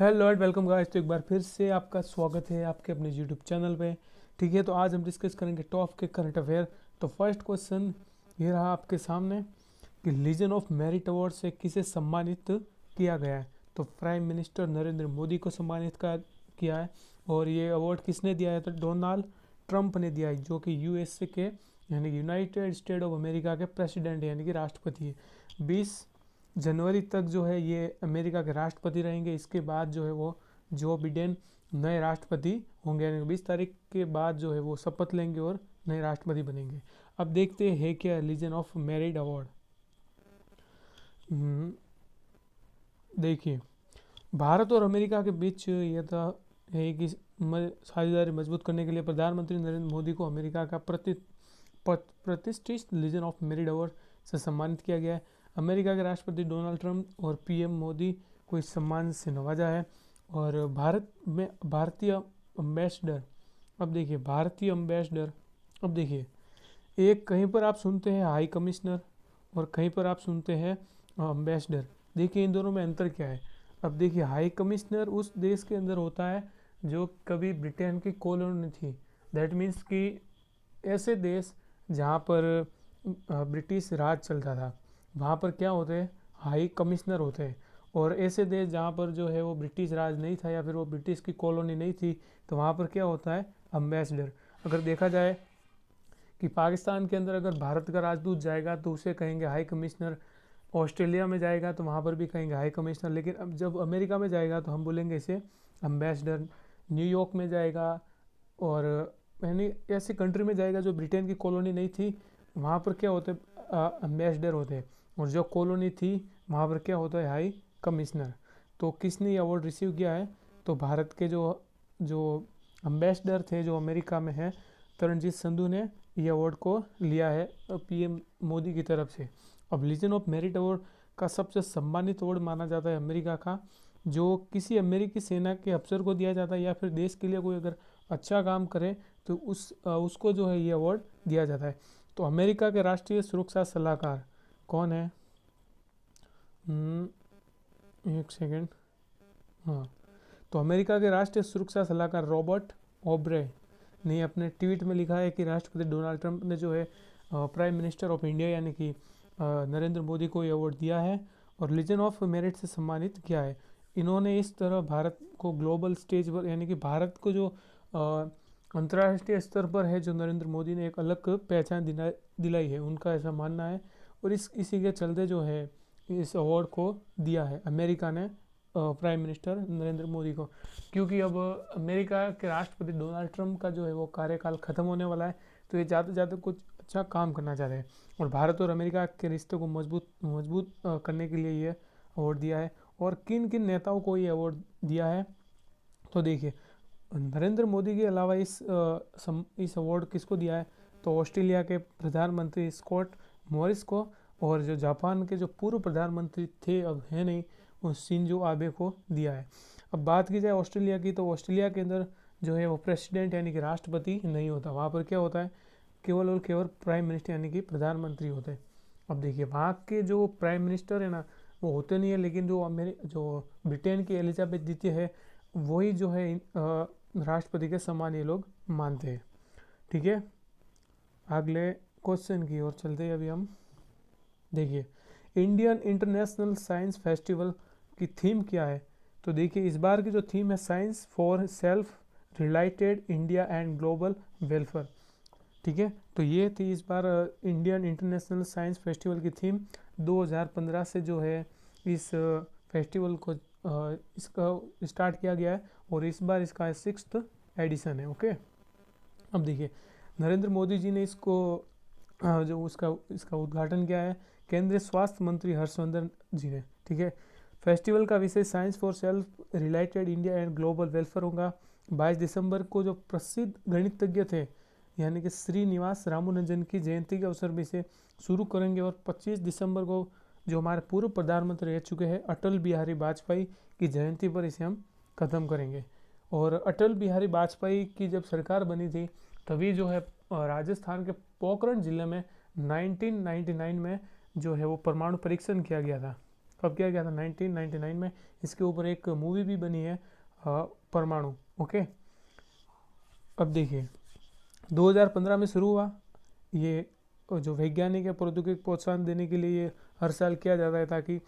Hello and welcome guys. तो एक बार फिर से आपका स्वागत है आपके अपने यूट्यूब चैनल पे। ठीक है, तो आज हम डिस्कस करेंगे टॉप के करंट अफेयर। तो फर्स्ट क्वेश्चन ये रहा आपके सामने कि लीजन ऑफ मेरिट अवार्ड से किसे सम्मानित किया गया है। तो प्राइम मिनिस्टर नरेंद्र मोदी को सम्मानित किया है। और ये अवार्ड किसने दिया है? तो डोनाल्ड ट्रंप ने दिया है, जो कि यूएसए के यानी कि यूनाइटेड स्टेट ऑफ अमेरिका के प्रेसिडेंट यानी कि राष्ट्रपति है। 20 जनवरी तक जो है ये अमेरिका के राष्ट्रपति रहेंगे। इसके बाद जो है वो जो बिडेन नए राष्ट्रपति होंगे, यानी 20 तारीख के बाद जो है वो शपथ लेंगे और नए राष्ट्रपति बनेंगे। अब देखते हैं क्या लीजन ऑफ मेरिट अवार्ड। देखिए, भारत और अमेरिका के बीच यह था है कि साझेदारी मजबूत करने के लिए प्रधानमंत्री नरेंद्र मोदी को अमेरिका का प्रतिष्ठित लीजन ऑफ मेरिट अवार्ड से सम्मानित किया गया है। अमेरिका के राष्ट्रपति डोनाल्ड ट्रंप और पीएम मोदी को इस सम्मान से नवाजा है। और भारत में भारतीय अम्बेसडर, अब देखिए भारतीय अम्बेसडर, अब देखिए एक कहीं पर आप सुनते हैं हाई कमिश्नर और कहीं पर आप सुनते हैं अम्बेसडर। देखिए इन दोनों में अंतर क्या है। अब देखिए हाई कमिश्नर उस देश के अंदर होता है जो कभी ब्रिटेन की कॉलोनी थी। दैट मीन्स कि ऐसे देश जहाँ पर ब्रिटिश राज चलता था वहाँ पर क्या होते हैं, हाई कमिश्नर होते हैं। और ऐसे देश जहाँ पर जो है वो ब्रिटिश राज नहीं था या फिर वो ब्रिटिश की कॉलोनी नहीं थी, तो वहाँ पर क्या होता है, अम्बेसडर। अगर देखा जाए कि पाकिस्तान के अंदर अगर भारत का राजदूत जाएगा तो उसे कहेंगे हाई कमिश्नर। ऑस्ट्रेलिया में जाएगा तो वहाँ पर भी कहेंगे हाई कमिश्नर। लेकिन अब जब अमेरिका में जाएगा तो हम बोलेंगे इसे अम्बेसडर। न्यूयॉर्क में जाएगा और यानी ऐसी कंट्री में जाएगा जो ब्रिटेन की कॉलोनी नहीं थी, वहाँ पर क्या होते अम्बेसडर होते हैं। और जो कॉलोनी थी वहाँ पर क्या होता है, हाई कमिश्नर। तो किसने ये अवार्ड रिसीव किया है? तो भारत के जो जो अम्बेसडर थे जो अमेरिका में हैं, तरनजीत संधू ने ये अवार्ड को लिया है पीएम मोदी की तरफ से। अब लीजन ऑफ मेरिट अवार्ड का सबसे सम्मानित अवार्ड माना जाता है अमेरिका का, जो किसी अमेरिकी सेना के अफसर को दिया जाता है या फिर देश के लिए कोई अगर अच्छा काम करे तो उसको जो है ये अवार्ड दिया जाता है। तो अमेरिका के राष्ट्रीय सुरक्षा सलाहकार कौन है? एक सेकेंड। हाँ, तो अमेरिका के राष्ट्रीय सुरक्षा सलाहकार रॉबर्ट ओब्रे ने अपने ट्वीट में लिखा है कि राष्ट्रपति डोनाल्ड ट्रंप ने जो है प्राइम मिनिस्टर ऑफ इंडिया यानी कि नरेंद्र मोदी को ये अवार्ड दिया है और लीजन ऑफ मेरिट से सम्मानित किया है। इन्होंने इस तरह भारत को ग्लोबल स्टेज पर यानी कि भारत को जो अंतर्राष्ट्रीय स्तर पर है, जो नरेंद्र मोदी ने एक अलग पहचान दिलाई है, उनका ऐसा मानना है। और इसी के चलते जो है इस अवार्ड को दिया है अमेरिका ने प्राइम मिनिस्टर नरेंद्र मोदी को, क्योंकि अब अमेरिका के राष्ट्रपति डोनाल्ड ट्रंप का जो है वो कार्यकाल ख़त्म होने वाला है। तो ये ज़्यादा से ज़्यादा कुछ अच्छा काम करना चाहते हैं और भारत और अमेरिका के रिश्ते को मजबूत मजबूत करने के लिए ये अवार्ड दिया है। और किन किन नेताओं को ये अवार्ड दिया है? तो देखिए, नरेंद्र मोदी के अलावा इस अवार्ड किसको दिया है? तो ऑस्ट्रेलिया के प्रधानमंत्री स्कॉट मॉरिस को, और जो जापान के जो पूर्व प्रधानमंत्री थे अब है नहीं, वो शिंजो आबे को दिया है। अब बात की जाए ऑस्ट्रेलिया की, तो ऑस्ट्रेलिया के अंदर जो है वो प्रेसिडेंट यानी कि राष्ट्रपति नहीं होता। वहाँ पर क्या होता है, केवल और केवल प्राइम मिनिस्टर यानी कि प्रधानमंत्री होते हैं। अब देखिए वहाँ के जो प्राइम मिनिस्टर है ना, वो होते नहीं है, लेकिन जो ब्रिटेन की एलिजाबेथ द्वितीय है वही जो है राष्ट्रपति के समान ये लोग मानते हैं। ठीक है, अगले क्वेश्चन की ओर चलते हैं अभी हम। देखिए, इंडियन इंटरनेशनल साइंस फेस्टिवल की थीम क्या है? तो देखिए इस बार की जो थीम है, science for self related India and global welfare. ठीक है, तो ये थी इस बार इंडियन इंटरनेशनल साइंस फेस्टिवल की थीम। 2015 से जो है इस फेस्टिवल को इसका स्टार्ट किया गया है और इस बार इसका 6th एडिशन है। ओके, अब देखिए नरेंद्र मोदी जी ने इसको जो इसका उद्घाटन किया है केंद्रीय स्वास्थ्य मंत्री हर्षवर्धन जी ने। ठीक है, फेस्टिवल का विषय science for self related India and global welfare होगा। 22 दिसंबर को जो प्रसिद्ध गणितज्ञ थे यानी कि श्रीनिवास रामानुजन की जयंती के अवसर में इसे शुरू करेंगे और 25 दिसंबर को जो हमारे पूर्व प्रधानमंत्री रह चुके हैं अटल बिहारी वाजपेयी की जयंती पर इसे हम ख़त्म करेंगे। और अटल बिहारी वाजपेयी की जब सरकार बनी थी तभी जो है राजस्थान के पोखरण जिले में 1999 में जो है वो परमाणु परीक्षण किया गया था। कब किया गया था? 1999 में। इसके ऊपर एक मूवी भी बनी है परमाणु। ओके, अब देखिए 2015 में शुरू हुआ ये जो वैज्ञानिक है प्रौद्योगिकी प्रोत्साहन देने के लिए ये हर साल किया जाता है ताकि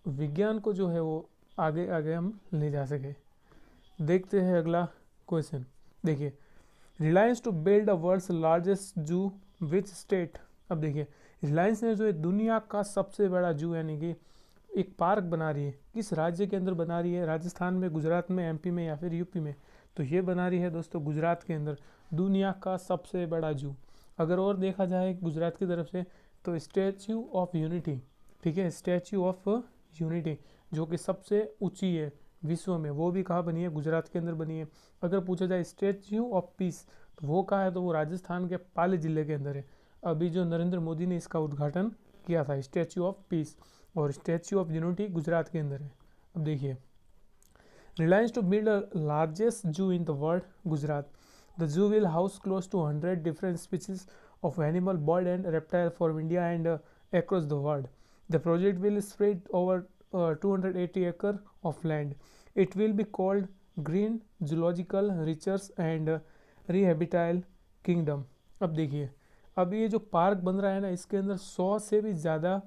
विज्ञान को जो है वो आगे आगे हम ले जा सके। देखते हैं अगला क्वेश्चन। देखिए, Reliance to build a world's largest zoo which state. अब देखिए रिलायंस ने जो है दुनिया का सबसे बड़ा जू यानी कि एक पार्क बना रही है, किस राज्य के अंदर बना रही है? राजस्थान में, गुजरात में, एमपी में या फिर यूपी में? तो ये बना रही है दोस्तों गुजरात के अंदर दुनिया का सबसे बड़ा जू। अगर और देखा जाए गुजरात की तरफ से तो स्टैच्यू ऑफ यूनिटी, ठीक है, स्टैच्यू ऑफ यूनिटी जो कि सबसे ऊंची है विश्व में, वो भी कहाँ बनी है? गुजरात के अंदर बनी है। अगर पूछा जाए स्टैच्यू ऑफ पीस तो वो कहाँ है? तो वो राजस्थान के पाली जिले के अंदर है। अभी जो नरेंद्र मोदी ने इसका उद्घाटन किया था, स्टैच्यू ऑफ पीस। और स्टैच्यू ऑफ यूनिटी गुजरात के अंदर है। अब देखिए, Reliance to build a largest zoo in the world, Gujarat. The zoo will house close to 100 different species of animal, bird and reptile from India and across the world. The project will spread over 280 acres of land. It will be called Green Zoological Research and Rehabilitation Kingdom. अब देखिए, अब ये जो park बन रहा है ना, इसके अंदर 100 से भी ज़्यादा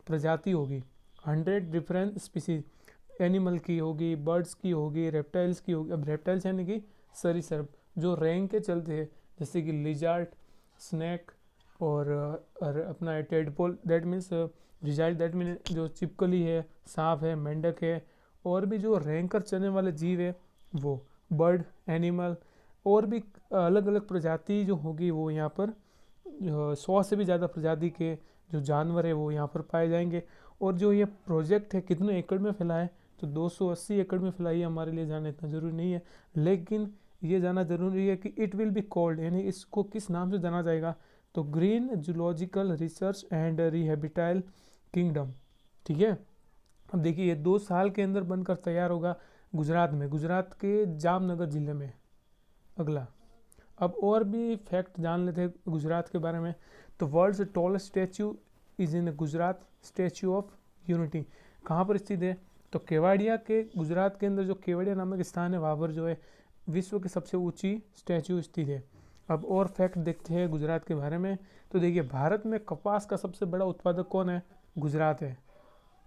प्रजाति होगी। 100 डिफरेंट स्पीसीज, एनिमल की होगी, बर्ड्स की होगी, रेप्टाइल्स की होगी। अब रेप्टाइल्स यानी कि सरीसृप जो रैंक के चलते हैं, जैसे कि लिजार्ड, स्नैक और अपना tadpole, that means rigid, that mean जो चिपकली है, सांप है, मेंढक है, और भी जो रैंक कर चलने वाले जीव है वो बर्ड, एनिमल, और भी अलग अलग प्रजाति जो होगी वो यहाँ पर 100 से भी ज़्यादा प्रजाति के जो जानवर है वो यहाँ पर पाए जाएंगे। और जो ये प्रोजेक्ट है कितने एकड़ में फैला है? तो 280 एकड़ में फैलाई है। हमारे लिए जाना इतना ज़रूरी नहीं है, लेकिन ये जाना जरूरी है कि इट विल बी कॉल्ड, यानी इसको किस नाम से जाना जाएगा? तो green zoological research and rehabilitation kingdom, ठीक है। अब देखिए ये 2 साल के अंदर बनकर तैयार होगा गुजरात में, गुजरात के जामनगर ज़िले में। अगला, अब और भी फैक्ट जान लेते हैं गुजरात के बारे में। तो world's tallest statue is in Gujarat, statue of unity कहाँ पर स्थित है? तो केवाड़िया के, गुजरात के अंदर जो केवड़िया नामक स्थान है वहाँ पर जो है विश्व की सबसे ऊंची स्टैच्यू स्थित है। अब और फैक्ट देखते हैं गुजरात के बारे में। तो देखिए भारत में कपास का सबसे बड़ा उत्पादक कौन है? गुजरात है।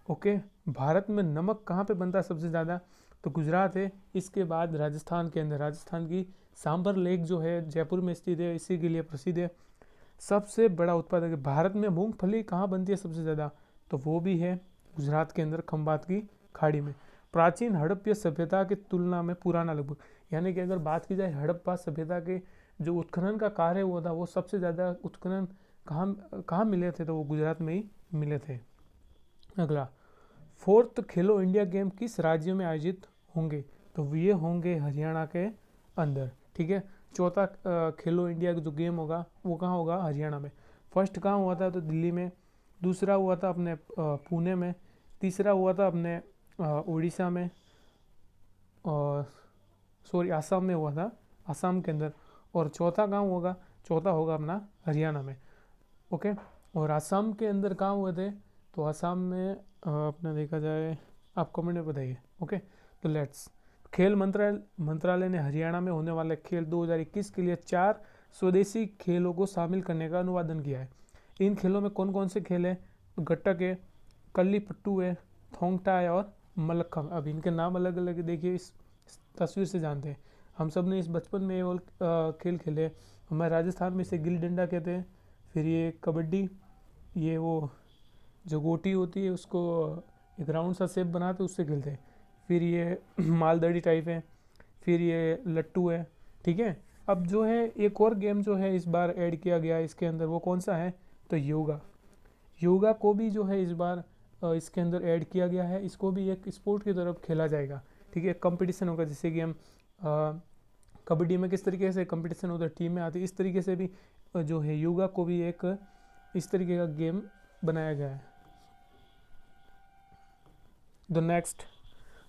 ओके, भारत में नमक कहाँ पे बनता है सबसे ज़्यादा? तो गुजरात है। इसके बाद राजस्थान के अंदर, राजस्थान की सांबर लेक जो है जयपुर में स्थित है, इसी के लिए प्रसिद्ध है। सबसे बड़ा उत्पादक है भारत में मूंगफली कहाँ बनती है सबसे ज़्यादा? तो वो भी है गुजरात के अंदर, खंबात की खाड़ी में। प्राचीन हड़प्पा सभ्यता की तुलना में पुराना लगभग, यानी कि अगर बात की जाए हड़प्पा सभ्यता के जो उत्खनन का कार्य हुआ था वो सबसे ज़्यादा उत्खनन कहाँ मिले थे? तो वो गुजरात में ही मिले थे। अगला, 4th खेलो इंडिया गेम किस राज्य में आयोजित होंगे? तो ये होंगे हरियाणा के अंदर, ठीक है। चौथा खेलो इंडिया जो गेम होगा वो कहाँ होगा? हरियाणा में। फर्स्ट कहाँ हुआ था? तो दिल्ली में। दूसरा हुआ था अपने पुणे में। तीसरा हुआ था अपने उड़ीसा में, और सॉरी आसाम में हुआ था, आसाम के अंदर। और चौथा कहाँ होगा? चौथा होगा अपना हरियाणा में। ओके, और आसाम के अंदर कहाँ हुए थे? तो आसाम में अपना देखा जाए, आप कमेंट में बताइए। ओके, तो लेट्स, खेल मंत्रालय ने हरियाणा में होने वाले खेल 2021 के लिए 4 स्वदेशी खेलों को शामिल करने का अनुवादन किया है। इन खेलों में कौन कौन से खेल हैं? तो गट्टक है, कल्ली पट्टू है, थोंगटा है और मल्लखम। अब इनके नाम अलग अलग है, देखिए इस तस्वीर से जानते हैं। हम सब ने इस बचपन में वो खेल खेले। हमारे राजस्थान में इसे गिल्ली डंडा कहते हैं। फिर ये कबड्डी, ये वो जो गोटी होती है उसको एक राउंड सा शेप बनाते उससे खेलते हैं। फिर ये मालदड़ी टाइप है। फिर ये लट्टू है, ठीक है। अब जो है एक और गेम जो है इस बार ऐड किया गया है इसके अंदर, वो कौन सा है? तो योगा। योगा को भी जो है इस बार इसके अंदर ऐड किया गया है। इसको भी एक स्पोर्ट की तरफ खेला जाएगा, ठीक है। कंपटीशन होगा, जैसे कि हम कबड्डी में किस तरीके से कंपटीशन होता है, टीम में आती है, इस तरीके से भी जो है योगा को भी एक इस तरीके का गेम बनाया गया है। द नेक्स्ट,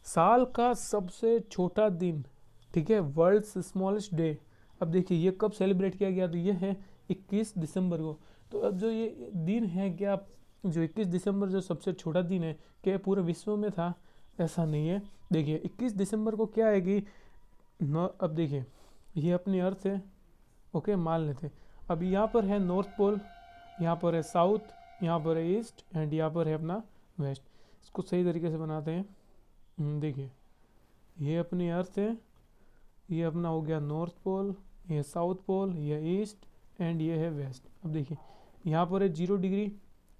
साल का सबसे छोटा दिन, ठीक है, वर्ल्ड्स स्मॉलेस्ट डे। अब देखिए ये कब सेलिब्रेट किया गया? तो ये है 21 दिसंबर को। तो अब जो ये दिन है क्या जो 21 दिसंबर जो सबसे छोटा दिन है, क्या पूरे विश्व में था? ऐसा नहीं है। देखिए 21 दिसंबर को क्या है कि अब देखिए ये अपनी अर्थ है, ओके मान लेते। अब यहाँ पर है नॉर्थ पोल, यहाँ पर है साउथ, यहाँ पर है ईस्ट एंड यहाँ पर है अपना वेस्ट। इसको सही तरीके से बनाते हैं। देखिए ये अपनी अर्थ है, ये अपना हो गया नॉर्थ पोल, ये साउथ पोल, ये ईस्ट एंड ये है वेस्ट। अब देखिए यहाँ पर है 0 डिग्री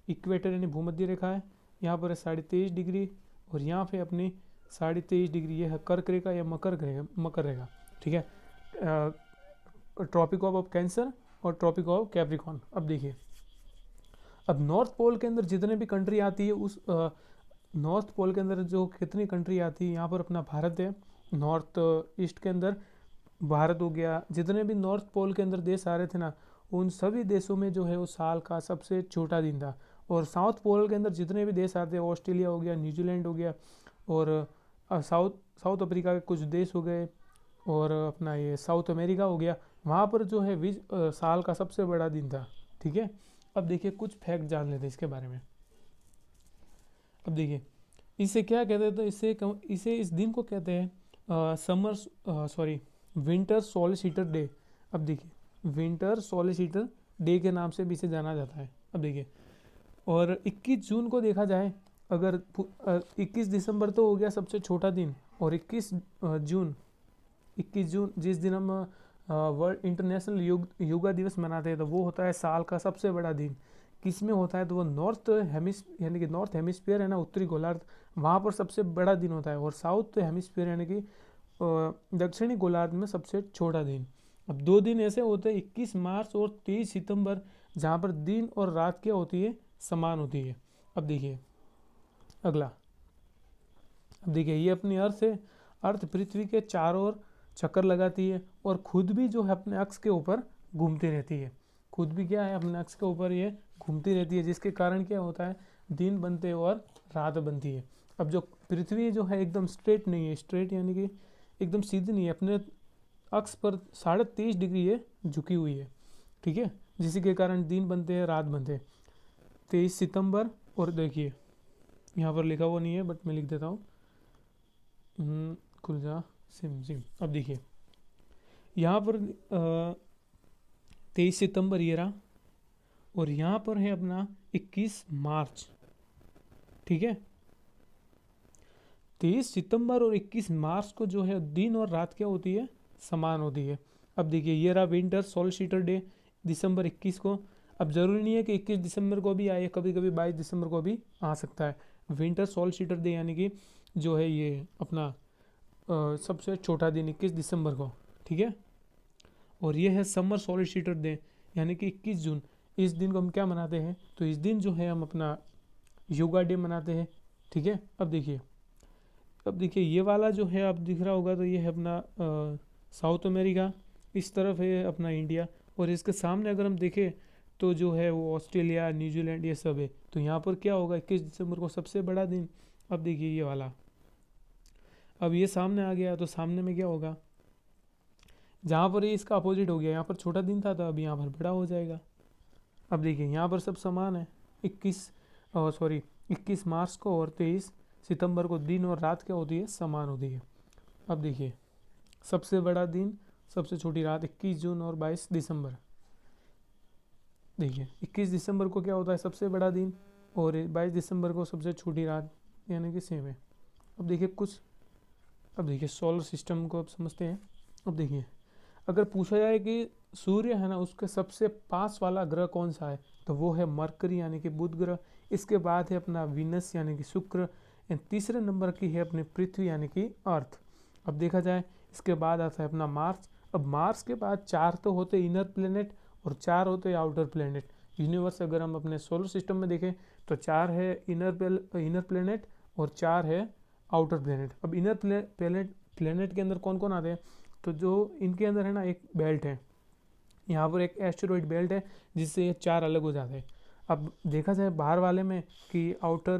इक्वेटर यानी भूमध्य रेखा है, यहाँ पर है 23.5 डिग्री और यहाँ पे अपनी 23.5 डिग्री ये है कर्क रेखा या मकर रेखा। ठीक है, ट्रॉपिक ऑफ कैंसर और ट्रॉपिक ऑफ कैप्रिकॉर्न। अब देखिए अब नॉर्थ पोल के अंदर जितने भी कंट्री आती है उस नॉर्थ पोल के अंदर जो कितनी कंट्री आती है, यहाँ पर अपना भारत है, नॉर्थ ईस्ट के अंदर भारत हो गया। जितने भी नॉर्थ पोल के अंदर देश आ रहे थे ना, उन सभी देशों में जो है वो साल का सबसे छोटा दिन था। और साउथ पोल के अंदर जितने भी देश आते हैं, ऑस्ट्रेलिया हो गया, न्यूजीलैंड हो गया और साउथ अफ्रीका के कुछ देश हो गए और अपना ये साउथ अमेरिका हो गया, वहाँ पर जो है साल का सबसे बड़ा दिन था। ठीक है, अब देखिए कुछ फैक्ट जान लेते हैं इसके बारे में। अब देखिए इसे क्या कहते हैं, तो इसे इस दिन को कहते हैं विंटर सोलिसिटर डे। अब देखिए विंटर सोलिसिटर डे के नाम से भी इसे जाना जाता है। अब देखिए और 21 जून को देखा जाए, अगर 21 दिसंबर तो हो गया सबसे छोटा दिन, और 21 जून जिस दिन हम वर्ल्ड इंटरनेशनल योगा दिवस मनाते हैं, तो वो होता है साल का सबसे बड़ा दिन। किस में होता है? तो वो नॉर्थ यानी कि नॉर्थ हेमिस्फीयर है ना, उत्तरी गोलार्ध, वहाँ पर सबसे बड़ा दिन होता है। और साउथ हेमिस्फीयर यानी कि दक्षिणी गोलार्ध में सबसे छोटा दिन। अब 2 दिन ऐसे होते हैं 21 मार्च और 23 सितंबर, जहाँ पर दिन और रात क्या होती है? समान होती है। अब देखिए अगला, अब देखिए ये अपनी अर्थ है, अर्थ पृथ्वी के चारों ओर चक्कर लगाती है और खुद भी जो है अपने अक्ष के ऊपर घूमती रहती है। खुद भी क्या है? अपने अक्ष के ऊपर ये घूमती रहती है, जिसके कारण क्या होता है? दिन बनते और रात बनती है। अब जो पृथ्वी जो है एकदम स्ट्रेट नहीं है, स्ट्रेट यानी कि एकदम सीधी नहीं है, अपने अक्ष पर 23.5 डिग्री ये झुकी हुई है। ठीक है, जिसके कारण दिन बनते हैं, रात बनते हैं। 23 सितंबर, और देखिए यहाँ पर लिखा हुआ नहीं है बट मैं लिख देता हूँ, खुल जा सिम। अब देखिए यहाँ पर 23 सितंबर ये रहा, और यहाँ पर है अपना 21 मार्च। ठीक है, 23 सितंबर और 21 मार्च को जो है दिन और रात क्या होती है? समान होती है। अब देखिए ये रहा विंटर सोलिसिटर डे दिसंबर 21 को। अब ज़रूरी नहीं है कि 21 दिसंबर को भी आए, कभी कभी 22 दिसंबर को भी आ सकता है। विंटर सोलिसिटर डे यानी कि जो है ये अपना सबसे छोटा दिन 21 दिसंबर को। ठीक है, और ये है समर सोलिसिटर डे यानी कि 21 जून। इस दिन को हम क्या मनाते हैं? तो इस दिन जो है हम अपना योगा डे मनाते हैं। ठीक है, अब देखिए ये वाला जो है आप दिख रहा होगा, तो ये है अपना साउथ अमेरिका, इस तरफ है अपना इंडिया, और इसके सामने अगर हम देखें तो जो है वो ऑस्ट्रेलिया, न्यूजीलैंड, ये सब है। तो यहाँ पर क्या होगा? 21 दिसंबर को सबसे बड़ा दिन। अब देखिए ये वाला, अब ये सामने आ गया, तो सामने में क्या होगा? जहाँ पर ये इसका अपोजिट हो गया, यहाँ पर छोटा दिन था तो अब यहाँ पर बड़ा हो जाएगा। अब देखिए यहाँ पर सब समान है, 21 मार्च को और 23 सितंबर को दिन और रात क्या होती है? समान होती है। अब देखिए सबसे बड़ा दिन, सबसे छोटी रात 21 जून और 22 दिसंबर। देखिए 21 दिसंबर को क्या होता है? सबसे बड़ा दिन, और 22 दिसंबर को सबसे छोटी रात, यानी कि सेम है। अब देखिए सोलर सिस्टम को अब समझते हैं। अब देखिए अगर पूछा जाए कि सूर्य है ना, उसके सबसे पास वाला ग्रह कौन सा है, तो वो है मरकरी यानी कि बुध ग्रह। इसके बाद है अपना विनस यानी कि शुक्र, एंड तीसरे नंबर की है अपनी पृथ्वी यानी कि अर्थ। अब देखा जाए इसके बाद आता है अपना मार्स। अब मार्स के बाद 4 तो होते इनर प्लेनेट और 4 होते आउटर प्लेनेट। यूनिवर्स अगर हम अपने सोलर सिस्टम में देखें तो 4 है इनर प्लेनेट और 4 है आउटर प्लेनेट। अब इनर प्लेनेट के अंदर कौन कौन आते हैं? तो जो इनके अंदर है ना, एक बेल्ट है, यहाँ पर एक एस्टेरॉइड बेल्ट है, जिससे ये 4 अलग हो जाते हैं। अब देखा जाए बाहर वाले में कि आउटर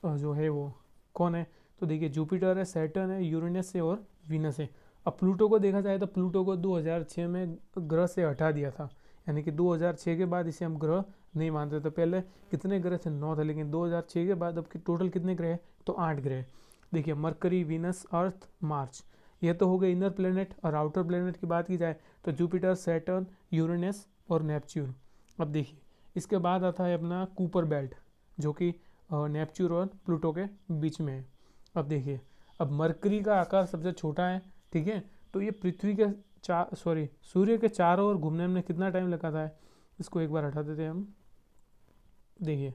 जो है वो कौन है, तो देखिए जुपिटर है, सैटर्न है, यूरेनस है और वीनस है। अब प्लूटो को देखा जाए तो प्लूटो को 2006 में ग्रह से हटा दिया था, यानी कि 2006 के बाद इसे हम ग्रह नहीं मानते। तो पहले कितने ग्रह थे, 9 थे, लेकिन 2006 के बाद अब टोटल कितने ग्रह हैं, तो 8 ग्रह। देखिए मरकरी, वीनस, अर्थ, मार्च, ये तो हो गए इनर प्लेनेट। और आउटर प्लेनेट की बात की जाए तो जुपिटर, सैटर्न, यूरेनस और नेपच्यून। अब देखिए इसके बाद आता है अपना कूपर बेल्ट, जो कि नेपच्यून और प्लूटो के बीच में है। अब देखिए, अब मरकरी का आकार सबसे छोटा है, ठीक है। तो ये पृथ्वी के सूर्य के चारों ओर घूमने में कितना टाइम लगाता है, इसको एक बार हटा देते हैं हम। देखिए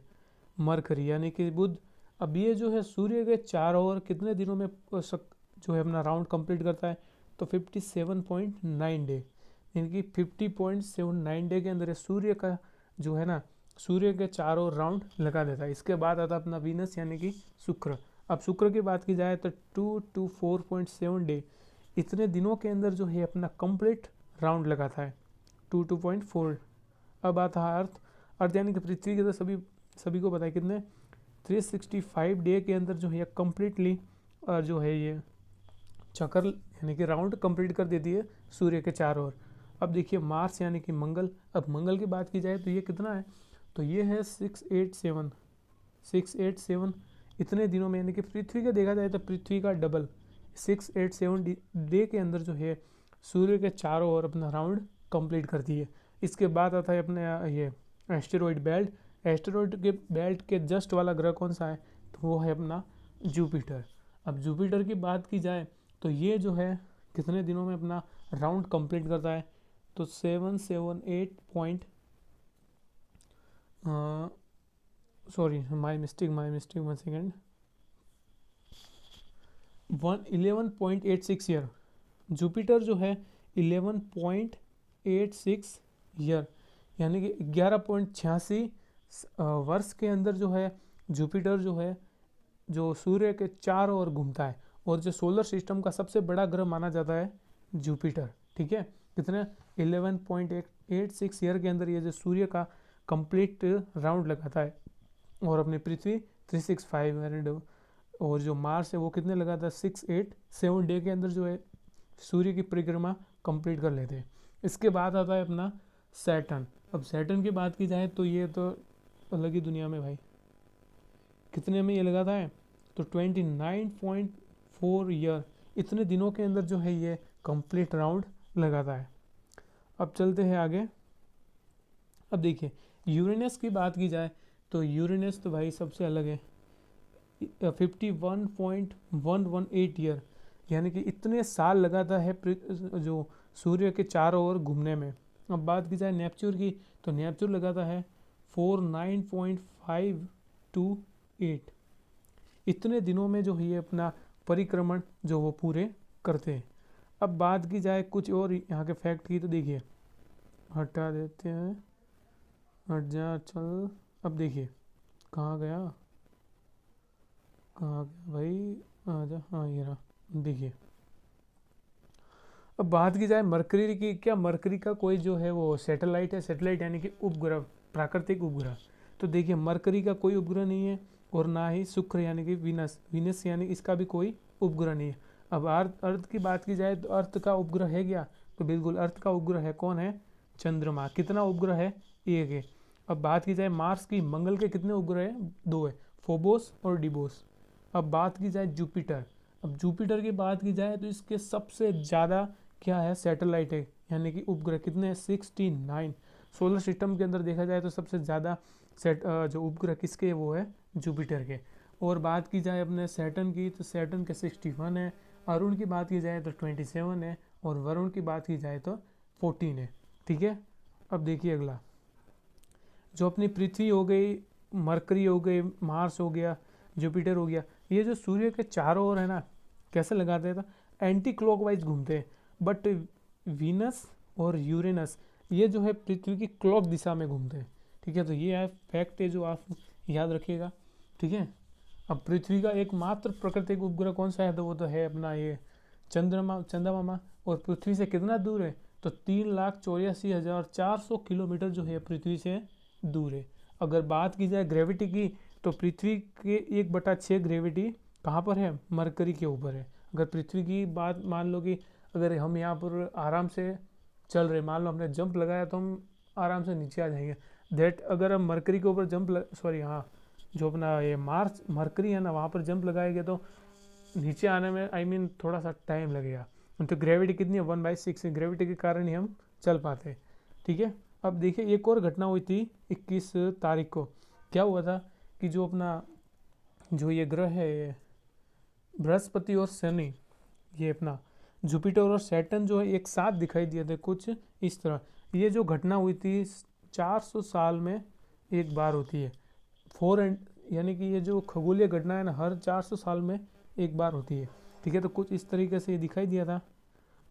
मरकरी यानी कि बुध, अब ये जो है सूर्य के चारों ओर कितने दिनों में जो है अपना राउंड कंप्लीट करता है, तो 57.9 डे, यानी कि 50.79 डे के अंदर सूर्य का जो है ना, सूर्य के चारों राउंड लगा देता है। इसके बाद आता है अपना वीनस यानी कि शुक्र। अब शुक्र की बात की जाए तो 2 to 4.7 डे, इतने दिनों के अंदर जो है अपना कंप्लीट राउंड लगाता है, 2.4। अब आता है अर्थ। अर्थ यानी कि पृथ्वी के तो सभी को पता है कितने, 365 डे के अंदर जो है कम्प्लीटली जो है ये चक्कर यानी कि राउंड कंप्लीट कर देती है सूर्य के चारों ओर। अब देखिए मार्स यानी कि मंगल। अब मंगल की बात की जाए तो ये कितना है, तो ये है 687 इतने दिनों में, यानी कि पृथ्वी का देखा जाए तो पृथ्वी का डबल 687 डे के अंदर जो है सूर्य के चारों ओर अपना राउंड कंप्लीट करती है। इसके बाद आता है अपने ये एस्टेरॉयड बेल्ट। एस्टेरॉयड के बेल्ट के जस्ट वाला ग्रह कौन सा है, तो वो है अपना जुपिटर। अब जुपिटर की बात की जाए तो ये जो है कितने दिनों में अपना राउंड कंप्लीट करता है, तो 778 माई मिस्टेक 11.86 ईयर। जुपिटर जो है 11.86 ईयर, यानी कि 11.86 वर्ष के अंदर जो है जुपिटर जो है जो सूर्य के चारों ओर घूमता है। और जो सोलर सिस्टम का सबसे बड़ा ग्रह माना जाता है जुपिटर, ठीक है। कितने 11.86 ईयर के अंदर ये जो सूर्य का कंप्लीट राउंड लगाता है। और अपनी पृथ्वी 365 और जो मार्स है वो कितने लगाता है, 687 डे के अंदर जो है सूर्य की परिक्रमा कंप्लीट कर लेते हैं। इसके बाद आता है अपना सैटर्न। अब सैटर्न की बात की जाए तो ये तो अलग ही दुनिया में भाई, कितने में ये लगाता है, तो 29.4 ईयर, इतने दिनों के अंदर जो है ये कंप्लीट राउंड लगाता है। अब चलते हैं आगे। अब देखिए यूरेनस की बात की जाए तो यूरेनस तो भाई सबसे अलग है, 51.118 ईयर, यानी कि इतने साल लगाता है जो सूर्य के चारों ओर घूमने में। अब बात की जाए नेपच्यून की, तो नेपच्यून लगाता है 49.528, इतने दिनों में जो है ये अपना परिक्रमण जो वो पूरे करते हैं। अब बात की जाए कुछ और यहाँ के फैक्ट की, तो देखिए हटा देते हैं, हट जा चल। अब देखिए कहाँ गया भाई, आजा, हाँ ये रहा। देखिए अब बात की जाए मरकरी की, क्या मरकरी का कोई जो है वो सैटेलाइट है, सैटेलाइट यानी कि उपग्रह, प्राकृतिक उपग्रह। तो देखिए मरकरी का कोई उपग्रह नहीं है, और ना ही शुक्र यानी कि वीनस यानी इसका भी कोई उपग्रह नहीं है। अब अर्थ की बात की जाए तो अर्थ का उपग्रह है क्या, तो बिल्कुल अर्थ का उपग्रह है, कौन है, चंद्रमा। कितना उपग्रह है, एक है। अब बात की जाए मार्स की, मंगल के कितने उपग्रह हैं, 2 है, फोबोस और डिबोस। अब बात की जाए जुपिटर। अब जुपिटर की बात की जाए तो इसके सबसे ज़्यादा क्या है, सैटेलाइट है, यानी कि उपग्रह कितने हैं, 69। सोलर सिस्टम के अंदर देखा जाए तो सबसे ज़्यादा जो उपग्रह किसके, वो है जुपिटर के। और बात की जाए अपने सैटर्न की, तो सैटर्न के 61 है। अरुण की बात की जाए तो 27 है। और वरुण की बात की जाए तो 14 है, ठीक है। अब देखिए अगला, जो अपनी पृथ्वी हो गई, मरकरी हो गई, मार्स हो गया, जुपिटर हो गया, ये जो सूर्य के चारों ओर है ना, कैसे लगाते हैं, तो एंटी क्लॉकवाइज घूमते हैं। बट वीनस और यूरेनस ये जो है पृथ्वी की क्लॉक दिशा में घूमते हैं, ठीक है। तो ये है फैक्ट है जो आप याद रखिएगा, ठीक है। अब पृथ्वी का एकमात्र प्राकृतिक उपग्रह कौन सा है, तो वो तो है अपना ये चंद्रमा। और पृथ्वी से कितना दूर है, तो 3,84,400 किलोमीटर जो है पृथ्वी से दूर है। अगर बात की जाए ग्रेविटी की, तो पृथ्वी के 1/6 ग्रेविटी कहाँ पर है, मरकरी के ऊपर है। अगर पृथ्वी की बात मान लो कि अगर हम यहाँ पर आराम से चल रहे, मान लो हमने जंप लगाया तो हम आराम से नीचे आ जाएंगे। दैट अगर हम मरकरी के ऊपर जो अपना ये मार्स मरकरी है ना, वहाँ पर जंप लगाएंगे तो नीचे आने में थोड़ा सा टाइम लगेगा। तो ग्रेविटी कितनी है, 1/6, ग्रेविटी के कारण ही हम चल पाते हैं। ठीक है। अब देखिए एक और घटना हुई थी 21 तारीख को। क्या हुआ था कि जो ये ग्रह है, ये बृहस्पति और शनि, ये अपना जुपिटर और सैटर्न जो है एक साथ दिखाई दिए थे कुछ इस तरह। ये जो घटना हुई थी 400 साल में एक बार होती है। यानी कि ये जो खगोलीय घटना है ना, हर 400 साल में एक बार होती है। ठीक है। तो कुछ इस तरीके से ये दिखाई दिया था।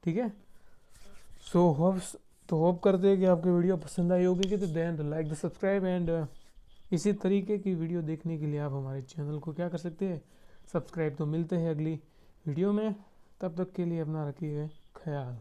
ठीक है। होप करते हैं कि आपको वीडियो पसंद आई होगी कि तो then like the subscribe and इसी तरीके की वीडियो देखने के लिए आप हमारे चैनल को क्या कर सकते हैं, सब्सक्राइब। तो मिलते हैं अगली वीडियो में, तब तक के लिए अपना रखिए ख्याल।